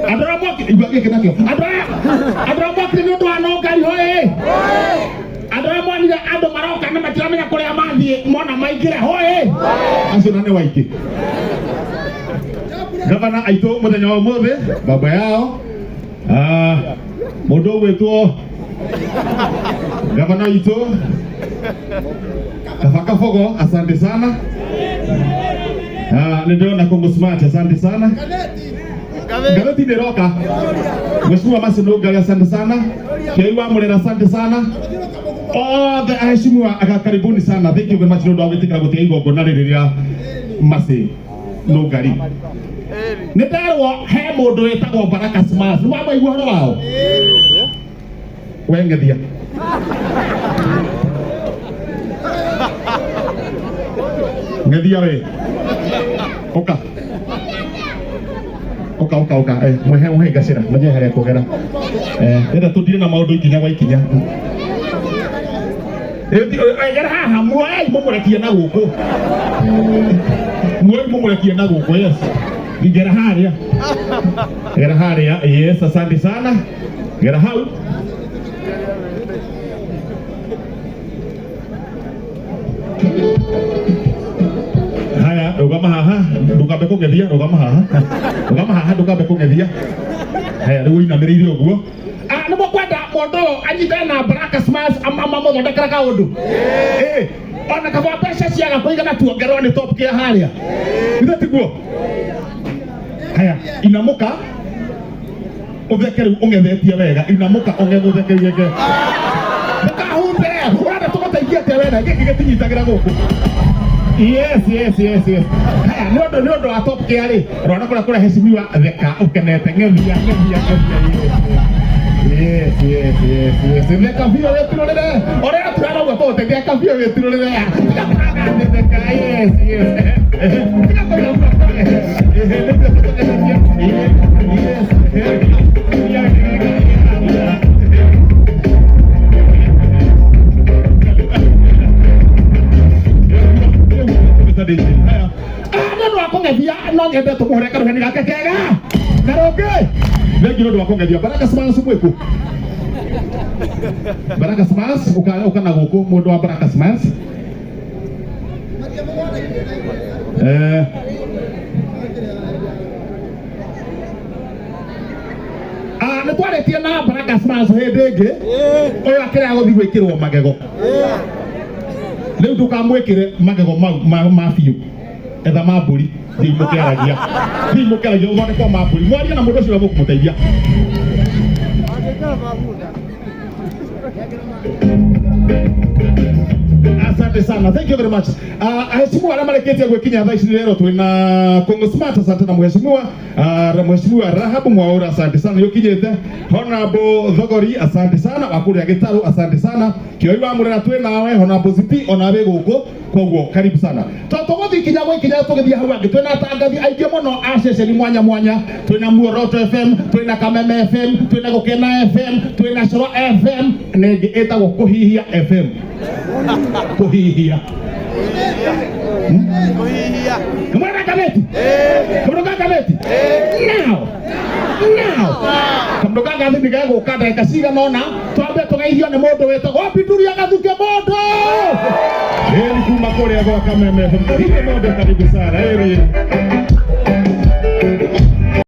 Adora moki ibage kenakio. Adora moki ni ndo anogai hoe. Adora mwani ya ado maroka na matiramenya kule amathi mona maigire hoe. Acio nane waiki. Gavana aito muthenya wa mothe baba yao mundu wetwo Gavana ito Kafaka Fogo, asante sana. Ndio Kongo Smart, asante sana. Galati Neroka, Mheshimiwa Maseno Gali, asante sana. Kiwa Mulera, asante sana. The aheshimiwa karibuni sana. Thank you very much. Ndio wametika gote higo gonare riria Mase no Gali. Netarwo he mundu etagwo Baraka Smart. Ni waba igwa wao. Wengethia. Ngethia we. Oka. Mwehe gacira. Mwenye haria kugera. Enda tudire na maundu ikinya gwa ikinya. Egera haha muai mumurekie na guku. Muai mumurekie na guku, yes. Ngera haria. Ngera haria, yes, asante sana. Ngera hau. Haya, rugama haha, ndugambe kugethia, rugama haha. Rugama haha, ndugambe kugethia. Haya, riu inamirire uguo. Nimo kwenda mundu anyita na Baraka Smart amama muthondekera kaundu. Ona kaba mbeca ciaga kuigana tuongerwo ni top kia haria. Ithe tiguo. Haya, inamuka. Uthekere ungethetie wega, inamuka ungethekerie ge. Ndakahumbe, urenda tuguteithia te wena, giki gitinyitagira guku. Yes. Haya, niondo wa top kia ri. Rona kura heshimiwa theka ukenete ngethia. Yes. Theka vio wetirorere. Ora turana gwa tote theka vio wetirorere. Yes. Ndio akongethia no ngende tumuhureka ruheni gake kega. Naroge. Ndio akongethia Baraka Smart sumweku. Baraka Smart ukana guku mundu wa Baraka Smart. Nĩ twarĩtie na Baraka Smart hĩndĩ ĩngĩ ũyũ akĩrĩa gũthiĩ gwĩkĩrwo magego. Rĩu ndũkamwĩkĩre magego ma biũ etha ma mbũri thiĩ mũkeragia ũthondekwo ma mbũri mwaria na mũndũ ũcio mũkũmũteithia. Asante sana. Thank you very much. Aheshimiwa na mareketia gwekinya thaa ici lero twina Kongo Smart, asante na mheshimiwa Rahabu Mwaura, asante sana yukinyete. Honorable Thogori, asante sana. Wakuria Gitaru, asante sana. Kioi wa Murera twinawe, Honorable Ziti onawe guku, koguo karibu sana. Togothi kinya gwekinya tugithia hau angi twina tangathi aingĩ muno aceceni mwanya. Twina Muoroto FM, twina Kameme FM, twina Gukena FM, twina Coro FM, nengi etagwo Kuhihia FM. Kuhihia. Kumwana kameti? Kumwana kameti? Now. Kumwana kameti ndiga gukanda ikasiga nona twambe tugeithio ni mundu wetagwo Pinduria Gathuke Mondo. Kuma kule kwa Kameme FM. Karibu sana.